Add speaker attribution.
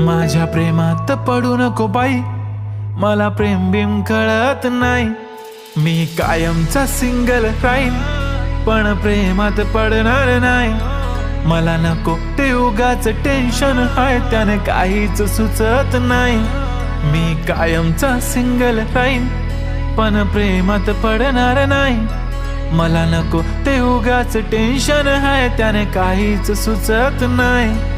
Speaker 1: माझ्या प्रेमात पडू नको बाई, मला प्रेम बिम कळत नाही. मी कायमचा सिंगल राहीन, पण प्रेमात पडणार नाही. मला नको ते उगाच टेन्शन आहे, त्याने काहीच सुचत नाही. मी कायमचा सिंगल राहीन, पण प्रेमात पडणार नाही. मला नको ते उगाच टेन्शन आहे, त्याने काहीच सुचत नाही.